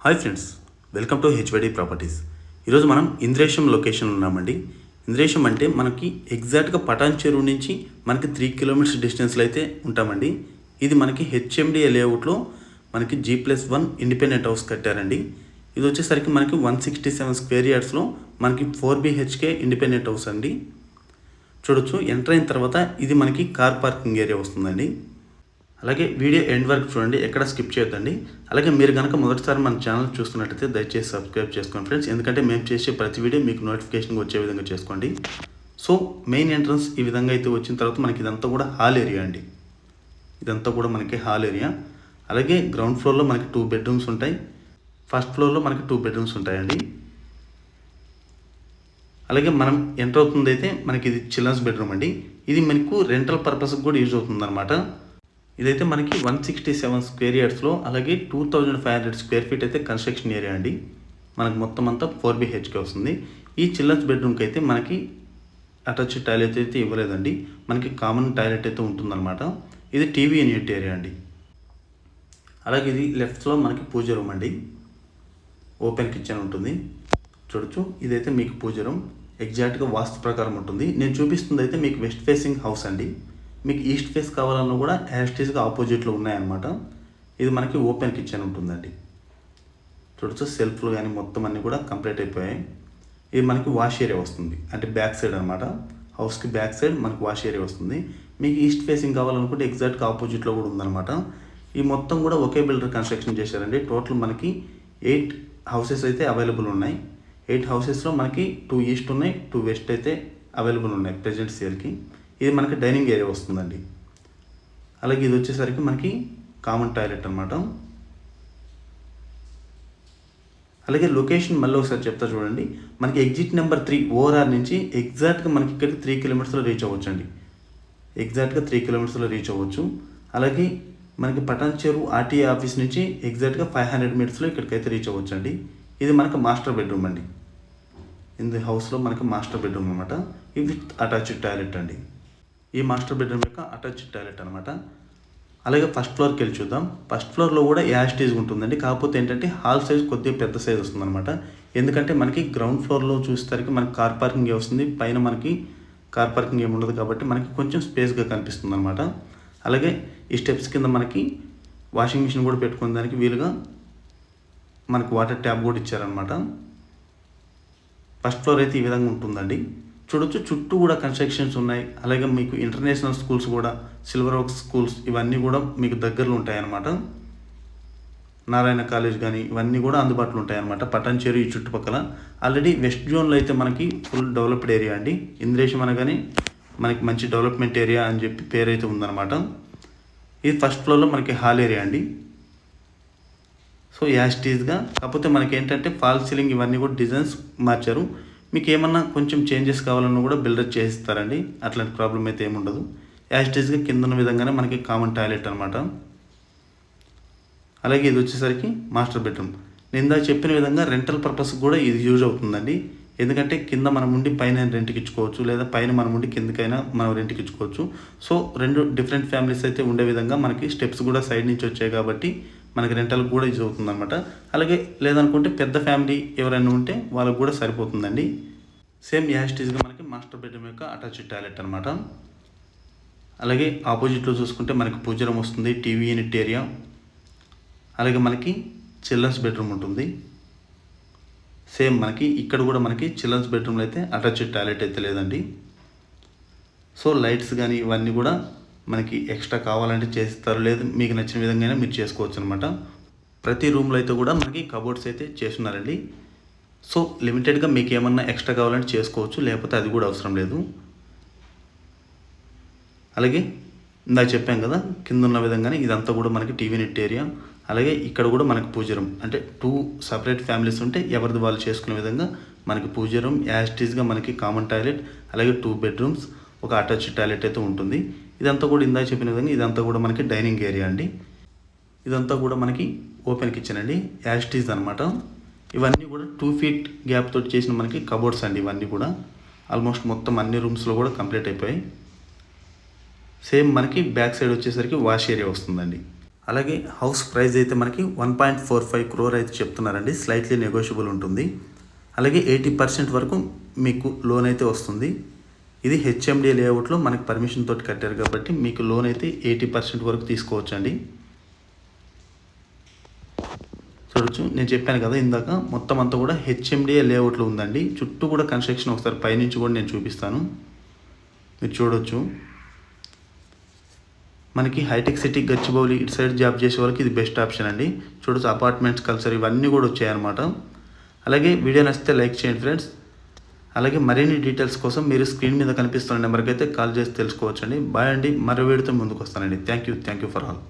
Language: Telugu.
Hi friends, welcome to HYD properties. ఈరోజు మనం ఇంద్రేశం లొకేషన్ ఉన్నామండి. ఇంద్రేశం అంటే మనకి ఎగ్జాక్ట్గా పటాన్ చెరువు నుంచి మనకి 3 కిలోమీటర్స్ డిస్టెన్స్లో అయితే ఉంటామండి. ఇది మనకి హెచ్ఎండిఏ లేఅవుట్లో మనకి G+1 ఇండిపెండెంట్ హౌస్ కట్టారండి. ఇది వచ్చేసరికి మనకి 167 స్క్వేర్ యార్డ్స్లో మనకి 4 BHK ఇండిపెండెంట్ హౌస్ అండి. చూడొచ్చు, ఎంటర్ అయిన తర్వాత ఇది మనకి కార్ పార్కింగ్ ఏరియా వస్తుందండి. అలాగే వీడియో ఎండ్ వరకు చూడండి, ఎక్కడ స్కిప్ చేయొద్దండి. అలాగే మీరు కనుక మొదటిసారి మన ఛానల్ చూస్తున్నట్టయితే దయచేసి సబ్స్క్రైబ్ చేసుకోండి ఫ్రెండ్స్, ఎందుకంటే మేము చేసే ప్రతి వీడియో మీకు నోటిఫికేషన్ వచ్చే విధంగా చేసుకోండి. సో మెయిన్ ఎంట్రన్స్ ఈ విధంగా అయితే వచ్చిన తర్వాత మనకి ఇదంతా కూడా హాల్ ఏరియా అండి. ఇదంతా కూడా మనకి హాల్ ఏరియా. అలాగే గ్రౌండ్ ఫ్లోర్లో మనకి 2 బెడ్రూమ్స్ ఉంటాయి, ఫస్ట్ ఫ్లోర్లో మనకి 2 బెడ్రూమ్స్ ఉంటాయండి. అలాగే మనం ఎంటర్ అవుతుంది అయితే మనకి ఇది చిల్డ్రన్స్ బెడ్రూమ్ అండి. ఇది మనకు రెంటల్ పర్పస్కి కూడా యూజ్ అవుతుంది అనమాట. ఇదైతే మనకి 167 స్క్వేర్ యార్డ్స్లో అలాగే 2500 స్క్వేర్ ఫీట్ అయితే కన్స్ట్రక్షన్ ఏరియా అండి. మనకు మొత్తం అంతా 4 BHK వస్తుంది. ఈ చిల్డ్రన్స్ బెడ్రూమ్కి అయితే మనకి అటాచ్ టాయిలెట్ అయితే ఇవ్వలేదండి, మనకి కామన్ టాయిలెట్ అయితే ఉంటుందన్నమాట. ఇది టీవీ యూనిట్ ఏరియా అండి. అలాగే ఇది లెఫ్ట్లో మనకి పూజ రూమ్ అండి, ఓపెన్ కిచెన్ ఉంటుంది. చూడొచ్చు, ఇదైతే మీకు పూజ రూమ్ ఎగ్జాక్ట్గా వాస్తు ప్రకారం ఉంటుంది. నేను చూపిస్తుంది అయితే మీకు వెస్ట్ ఫేసింగ్ హౌస్ అండి. మీకు ఈస్ట్ ఫేస్ కావాలన్నా కూడా యాస్టీస్గా ఆపోజిట్లో ఉన్నాయన్నమాట. ఇది మనకి ఓపెన్ కిచెన్ ఉంటుందండి. చూడొచ్చు, సెల్ఫ్లు కానీ మొత్తం అన్నీ కూడా కంప్లీట్ అయిపోయాయి. ఇది మనకి వాష్ ఏరియా వస్తుంది, అంటే బ్యాక్ సైడ్ అనమాట. హౌస్కి బ్యాక్ సైడ్ మనకి వాష్ ఏరియా వస్తుంది. మీకు ఈస్ట్ ఫేసింగ్ కావాలనుకుంటే ఎగ్జాక్ట్గా ఆపోజిట్లో కూడా ఉందన్నమాట. ఈ మొత్తం కూడా ఒకే బిల్డర్ కన్స్ట్రక్షన్ చేశారండి. టోటల్ మనకి 8 హౌసెస్ అయితే అవైలబుల్ ఉన్నాయి. 8 హౌసెస్లో మనకి 2 ఈస్ట్ ఉన్నాయి, 2 వెస్ట్ అయితే అవైలబుల్ ఉన్నాయి ప్రెజెంట్ సేల్కి. ఇది మనకి డైనింగ్ ఏరియా వస్తుందండి. అలాగే ఇది వచ్చేసరికి మనకి కామన్ టాయిలెట్ అనమాట. అలాగే లొకేషన్ మళ్ళీ ఒకసారి చెప్తా చూడండి. మనకి ఎగ్జిట్ నెంబర్ 3 ఓఆర్ఆర్ నుంచి ఎగ్జాక్ట్గా మనకి ఇక్కడికి 3 కిలోమీటర్స్లో రీచ్ అవ్వచ్చు అండి. ఎగ్జాక్ట్గా 3 కిలోమీటర్స్లో రీచ్ అవ్వచ్చు. అలాగే మనకి పటాన్ చెరువు ఆర్టీఏ ఆఫీస్ నుంచి ఎగ్జాక్ట్గా 500 మీటర్స్లో ఇక్కడికైతే రీచ్ అవ్వచ్చు అండి. ఇది మనకి మాస్టర్ బెడ్రూమ్ అండి. ఇది హౌస్లో మనకి మాస్టర్ బెడ్రూమ్ అనమాట. ఇది విత్ అటాచ్డ్ టాయిలెట్ అండి. ఈ మాస్టర్ బెడ్రూమ్ యొక్క అటాచ్డ్ టాయిలెట్ అనమాట. అలాగే ఫస్ట్ ఫ్లోర్కి వెళ్ళి చూద్దాం. ఫస్ట్ ఫ్లోర్లో కూడా యాస్టీజ్ ఉంటుందండి, కాకపోతే ఏంటంటే హాల్ సైజ్ కొద్దిగా పెద్ద సైజ్ వస్తుందన్నమాట. ఎందుకంటే మనకి గ్రౌండ్ ఫ్లోర్లో చూసేసరికి మనకి కార్ పార్కింగ్ వస్తుంది, పైన మనకి కార్ పార్కింగ్ ఏమి ఉండదు కాబట్టి మనకి కొంచెం స్పేస్గా కనిపిస్తుంది అనమాట. అలాగే ఈ స్టెప్స్ కింద మనకి వాషింగ్ మిషన్ కూడా పెట్టుకునే దానికి వీలుగా మనకి వాటర్ ట్యాప్ కూడా ఇచ్చారనమాట. ఫస్ట్ ఫ్లోర్ అయితే ఈ విధంగా ఉంటుందండి. చూడొచ్చు, చుట్టూ కూడా కన్స్ట్రక్షన్స్ ఉన్నాయి. అలాగే మీకు ఇంటర్నేషనల్ స్కూల్స్ కూడా, సిల్వర్ ఓక్ స్కూల్స్ ఇవన్నీ కూడా మీకు దగ్గరలో ఉంటాయన్నమాట. నారాయణ కాలేజ్ కానీ ఇవన్నీ కూడా అందుబాటులో ఉంటాయన్నమాట పటాన్ చెరువు ఈ చుట్టుపక్కల. ఆల్రెడీ వెస్ట్ జోన్లో అయితే మనకి ఫుల్ డెవలప్డ్ ఏరియా అండి. ఇంద్రేశం అనగానే మనకి మంచి డెవలప్మెంట్ ఏరియా అని చెప్పి పేరైతే ఉందన్నమాట. ఇది ఫస్ట్ ఫ్లోర్లో మనకి హాల్ ఏరియా అండి. సో యాస్టీజ్గా, కాకపోతే మనకి ఏంటంటే ఫాల్ సీలింగ్ ఇవన్నీ కూడా డిజైన్స్ మార్చారు. మీకు ఏమన్నా కొంచెం చేంజెస్ కావాలన్నా కూడా బిల్డర్ చేయిస్తారండి, అట్లాంటి ప్రాబ్లం అయితే ఏముండదు. యాస్టీజ్గా కింద ఉన్న విధంగానే మనకి కామన్ టాయిలెట్ అనమాట. అలాగే ఇది వచ్చేసరికి మాస్టర్ బెడ్రూమ్. నేను ఇందాక చెప్పిన విధంగా రెంటల్ పర్పస్ కూడా ఇది యూజ్ అవుతుందండి. ఎందుకంటే కింద మనం ఉండి పైన రెంట్కి ఇచ్చుకోవచ్చు, లేదా పైన మనం ఉండి కిందకైనా మనం రెంట్కి ఇచ్చుకోవచ్చు. సో 2 డిఫరెంట్ ఫ్యామిలీస్ అయితే ఉండే విధంగా మనకి స్టెప్స్ కూడా సైడ్ నుంచి వచ్చాయి కాబట్టి మనకి రెంటల్కి కూడా యూజ్ అవుతుంది అనమాట. అలాగే లేదనుకుంటే పెద్ద ఫ్యామిలీ ఎవరైనా ఉంటే వాళ్ళకి కూడా సరిపోతుందండి. సేమ్ యాస్టీజ్గా మనకి మాస్టర్ బెడ్రూమ్ యొక్క అటాచ్డ్ టాయిలెట్ అనమాట. అలాగే ఆపోజిట్లో చూసుకుంటే మనకి పూజ రూమ్ వస్తుంది, టీవీ యూనిట్ ఏరియా. అలాగే మనకి చిల్డ్రన్స్ బెడ్రూమ్ ఉంటుంది. సేమ్ మనకి ఇక్కడ కూడా మనకి చిల్డ్రన్స్ బెడ్రూమ్లో అయితే అటాచ్డ్ టాయిలెట్ అయితే లేదండి. సో లైట్స్ కానీ ఇవన్నీ కూడా మనకి ఎక్స్ట్రా కావాలంటే చేస్తారు, లేదు మీకు నచ్చిన విధంగానే మీరు చేసుకోవచ్చు అనమాట. ప్రతి రూమ్లో అయితే కూడా మనకి కబోర్డ్స్ అయితే చేస్తున్నారండి. సో లిమిటెడ్గా మీకు ఏమన్నా ఎక్స్ట్రా కావాలంటే చేసుకోవచ్చు, లేకపోతే అది కూడా అవసరం లేదు. అలాగే ఇందాక చెప్పాం కదా, కింద ఉన్న విధంగానే ఇదంతా కూడా మనకి టీవీ నెట్ ఏరియా. అలాగే ఇక్కడ కూడా మనకి పూజ రూమ్, అంటే 2 సపరేట్ ఫ్యామిలీస్ ఉంటే ఎవరిది వాళ్ళు చేసుకునే విధంగా మనకి పూజ రూమ్, యాస్టీజ్గా మనకి కామన్ టాయిలెట్, అలాగే 2 బెడ్రూమ్స్, ఒక అటాచ్డ్ టాయిలెట్ అయితే ఉంటుంది. ఇదంతా కూడా ఇందాక చెప్పిన విధంగా ఇదంతా కూడా మనకి డైనింగ్ ఏరియా అండి. ఇదంతా కూడా మనకి ఓపెన్ కిచెన్ అండి, యాస్టీజ్ అనమాట. ఇవన్నీ కూడా 2 ఫీట్ గ్యాప్ తోటి చేసిన మనకి కబోర్డ్స్ అండి. ఇవన్నీ కూడా ఆల్మోస్ట్ మొత్తం అన్ని రూమ్స్లో కూడా కంప్లీట్ అయిపోయాయి. సేమ్ మనకి బ్యాక్ సైడ్ వచ్చేసరికి వాష్ ఏరియా వస్తుందండి. అలాగే హౌస్ ప్రైస్ అయితే మనకి 1.45 crore అయితే చెప్తున్నారండి. స్లైట్లీ నెగోషియబుల్ ఉంటుంది. అలాగే 80% వరకు మీకు లోన్ అయితే వస్తుంది. ఇది హెచ్ఎండి లేఅవుట్లో మనకి పర్మిషన్ తోటి కట్టారు కాబట్టి మీకు లోన్ అయితే 80% వరకు తీసుకోవచ్చండి. చూడొచ్చు, నేను చెప్పాను కదా ఇందాక, మొత్తం అంతా కూడా హెచ్ఎండిఏ లేఅవుట్లో ఉందండి. చుట్టూ కూడా కన్స్ట్రక్షన్ ఒకసారి పైనుంచి కూడా నేను చూపిస్తాను, మీరు చూడొచ్చు. మనకి హైటెక్ సిటీ గచ్చిబౌలి ఇటు సైడ్ జాబ్ చేసే వాళ్ళకి ఇది బెస్ట్ ఆప్షన్ అండి. చూడొచ్చు, అపార్ట్మెంట్స్ కల్చర్ ఇవన్నీ కూడా వచ్చాయన్నమాట. అలాగే వీడియో నచ్చితే లైక్ చేయండి ఫ్రెండ్స్. అలాగే మరిన్ని డీటెయిల్స్ కోసం మీరు స్క్రీన్ మీద కనిపిస్తున్న నెంబర్కి అయితే కాల్ చేసి తెలుసుకోవచ్చండి. బాయ్ అండి, మరో వీడియోతో ముందుకు వస్తానండి. Thank you for all.